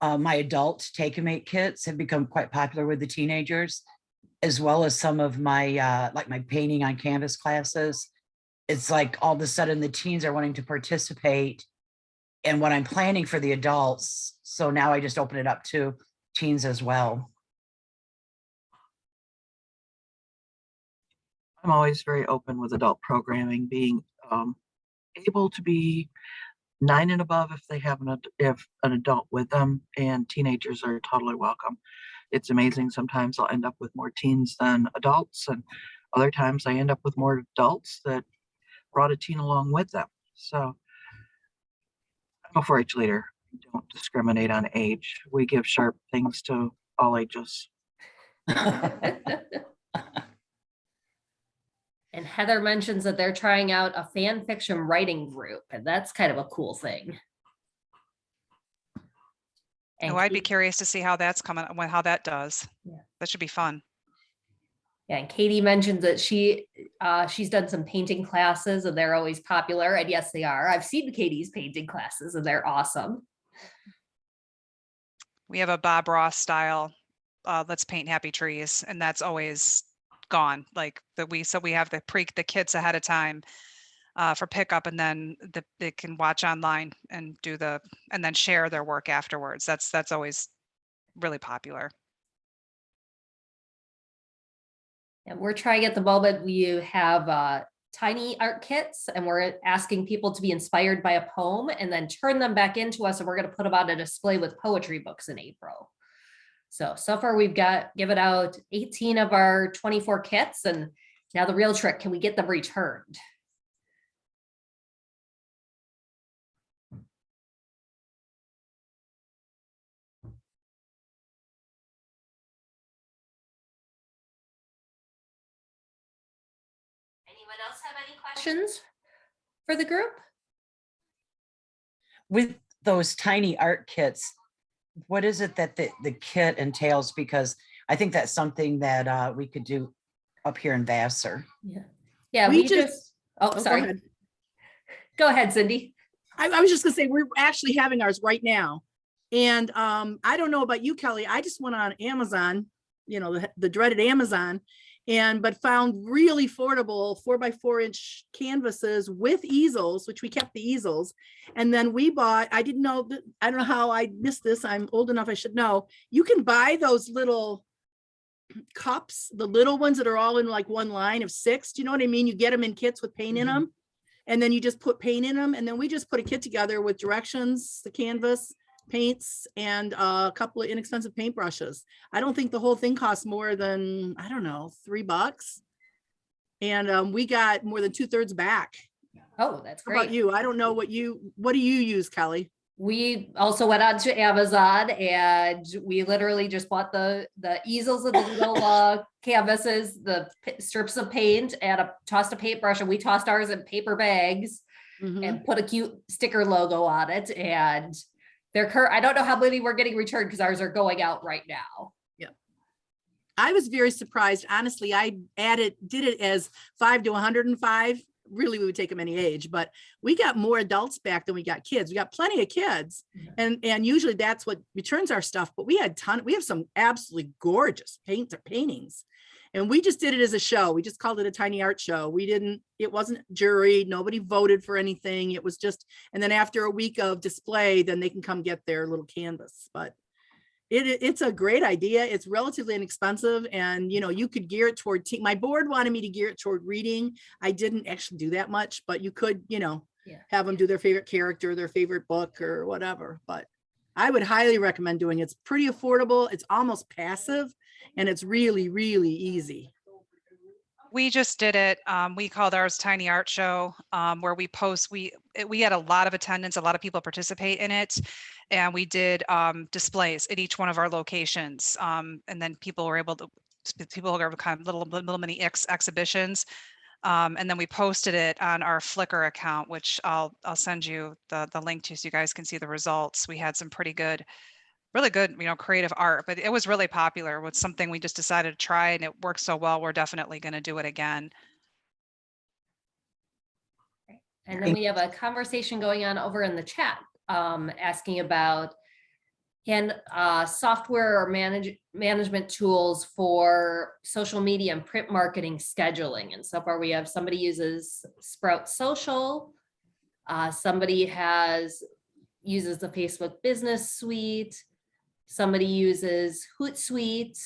My adult take-a-mate kits have become quite popular with the teenagers, as well as some of my like my painting on canvas classes. It's like all of a sudden the teens are wanting to participate in what I'm planning for the adults. So now I just open it up to teens as well. I'm always very open with adult programming, being able to be 9 and above if they have if an adult with them, and teenagers are totally welcome. It's amazing. Sometimes I'll end up with more teens than adults, and other times I end up with more adults that brought a teen along with them. So I'm a 4-H leader. We don't discriminate on age. We give sharp things to all ages. And Heather mentions that they're trying out a fan fiction writing group, and that's kind of a cool thing. And Oh, I'd be curious to see how that's coming, how that does. Yeah. That should be fun. Yeah, and Katie mentioned that she's done some painting classes, and they're always popular. And yes, they are. I've seen Katie's painting classes, and they're awesome. We have a Bob Ross style, let's paint happy trees, and that's always gone. Like so we have the kits ahead of time for pickup, and then they can watch online and and then share their work afterwards. That's always really popular. And we're trying at the moment, we have tiny art kits, and we're asking people to be inspired by a poem and then turn them back into us. And we're going to put them on a display with poetry books in April. So far we've given out 18 of our 24 kits, and now the real trick, can we get them returned? Anyone else have any questions for the group? With those tiny art kits, what is it that the kit entails? Because I think that's something that we could do up here in Vassar. Yeah, We we just, go sorry. ahead. Go ahead, Cindy. I was just gonna say, we're actually having ours right now. And I don't know about you, Kelly. I just went on Amazon, the dreaded Amazon, but found really affordable 4x4-inch canvases with easels, which we kept the easels. And then we bought, I don't know how I missed this. I'm old enough, I should know. You can buy those little cups, the little ones that are all in like one line of 6. Do you know what I mean? You get them in kits with paint in them, and then you just put paint in them. And then we just put a kit together with directions, the canvas, paints, and a couple of inexpensive paintbrushes. I don't think the whole thing costs more than, I don't know, $3. And we got more than 2/3 back. Oh, that's How about great. you? I don't know what do you use, Kelly? We also went on to Amazon, and we literally just bought the easels and the little canvases, the strips of paint, and tossed a paintbrush, and we tossed ours in paper bags and put a cute sticker logo on it. And I don't know how many we're getting returned, because ours are going out right now. Yeah. I was very surprised. Honestly, I did it as 5 to 105. Really, we would take them any age, but we got more adults back than we got kids. We got plenty of kids, and usually that's what returns our stuff. But we have some absolutely gorgeous paintings, and we just did it as a show. We just called it a tiny art show. It wasn't juried. Nobody voted for anything. It was just, and then after a week of display, then they can come get their little canvas. But it's a great idea. It's relatively inexpensive, and you could gear it toward my board wanted me to gear it toward reading. I didn't actually do that much, but you could, have them do their favorite character, their favorite book, or whatever. But I would highly recommend doing it. It's pretty affordable. It's almost passive, and it's really, really easy. We just did it. We called ours Tiny Art Show, where we post, we had a lot of attendance, a lot of people participate in it. And we did displays at each one of our locations. And then people were able to, people are kind of little mini exhibitions. And then we posted it on our Flickr account, which I'll send you the link to so you guys can see the results. We had some pretty good, really good, creative art, but it was really popular. It was something we just decided to try, and it worked so well, we're definitely going to do it again. And then we have a conversation going on over in the chat, asking about software or management tools for social media and print marketing scheduling. And so far we have somebody uses Sprout Social, somebody uses the Facebook Business Suite, somebody uses Hootsuite.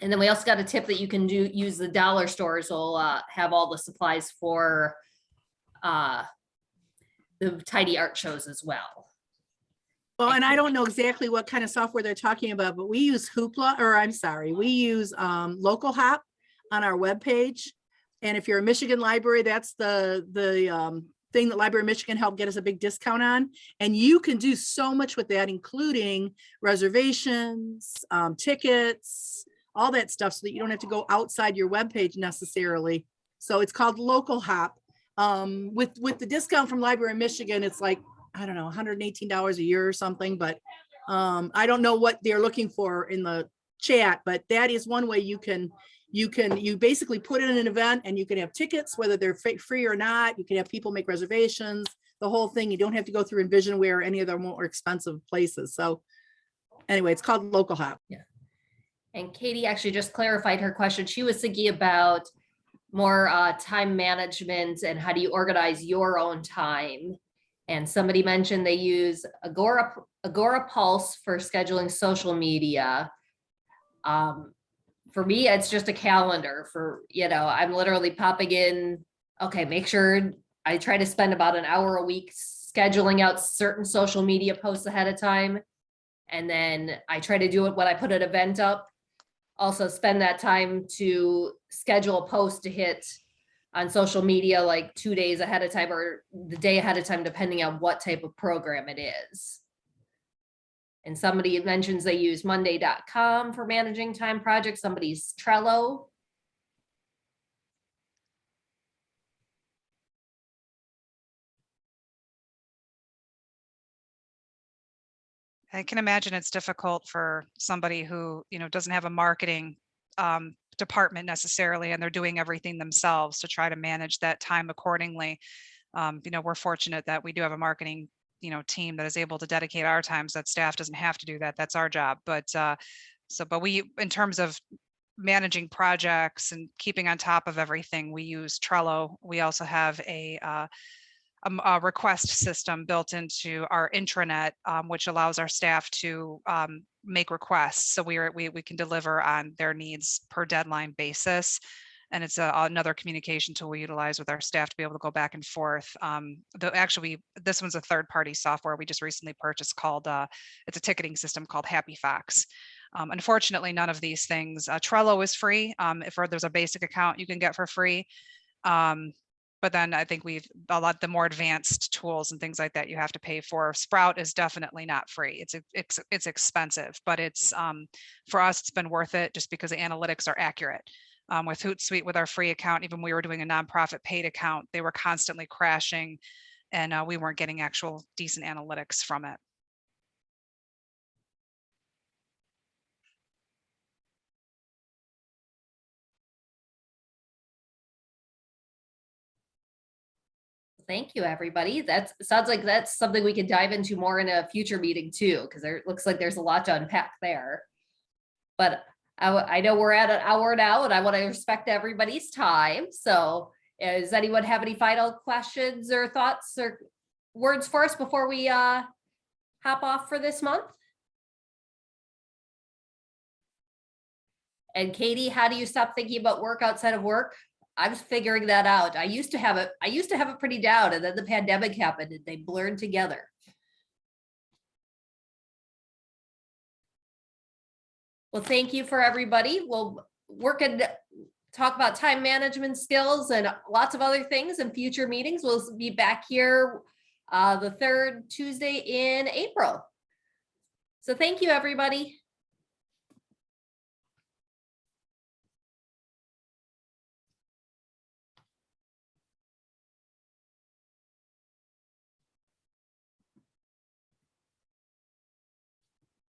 And then we also got a tip that you can use the dollar stores will have all the supplies for the Tidy Art shows as well. Well, and I don't know exactly what kind of software they're talking about, but we use we use Local Hop on our webpage. And if you're a Michigan library, that's the thing that Library of Michigan helped get us a big discount on. And you can do so much with that, including reservations, tickets, all that stuff, so that you don't have to go outside your webpage necessarily. So it's called Local Hop. With the discount from Library of Michigan, it's like, I don't know, $118 a year or something, but I don't know what they're looking for in the chat, but that is one way you basically put in an event and you can have tickets, whether they're free or not. You can have people make reservations, the whole thing. You don't have to go through Envisionware or any of the more expensive places. So anyway, it's called Local Hop. Yeah. And Katie actually just clarified her question. She was thinking about more time management and how do you organize your own time. And somebody mentioned they use Agora Pulse for scheduling social media. For me, it's just a calendar for, I'm literally popping in, okay, make sure I try to spend about an hour a week scheduling out certain social media posts ahead of time. And then I try to do it when I put an event up. Also spend that time to schedule a post to hit on social media like 2 days ahead of time or the day ahead of time, depending on what type of program it is. And somebody mentions they use monday.com for managing time projects. Somebody's Trello. I can imagine it's difficult for somebody who, doesn't have a marketing department necessarily, and they're doing everything themselves to try to manage that time accordingly. We're fortunate that we do have a marketing, team that is able to dedicate our time so that staff doesn't have to do that. That's our job. But we, in terms of managing projects and keeping on top of everything, we use Trello. We also have a request system built into our intranet, which allows our staff to make requests. So we can deliver on their needs per deadline basis. And it's another communication tool we utilize with our staff to be able to go back and forth. This one's a third-party software we just recently purchased called, it's a ticketing system called Happy Fox. Unfortunately, none of these things, Trello is free. If there's a basic account you can get for free. But then I think a lot the more advanced tools and things like that you have to pay for. Sprout is definitely not free. It's expensive, but it's for us it's been worth it just because the analytics are accurate. With Hootsuite, with our free account, even we were doing a nonprofit paid account, they were constantly crashing, and we weren't getting actual decent analytics from it. Thank you, everybody. That sounds like that's something we could dive into more in a future meeting too, because there looks like there's a lot to unpack there. But I know we're at an hour now, and I want to respect everybody's time. So does anyone have any final questions or thoughts or words for us before we hop off for this month? And Katie, how do you stop thinking about work outside of work? I'm figuring that out. I used to have it pretty down, and then the pandemic happened and they blurred together. Well, thank you for everybody. We'll talk about time management skills and lots of other things in future meetings. We'll be back here the third Tuesday in April. So thank you, everybody.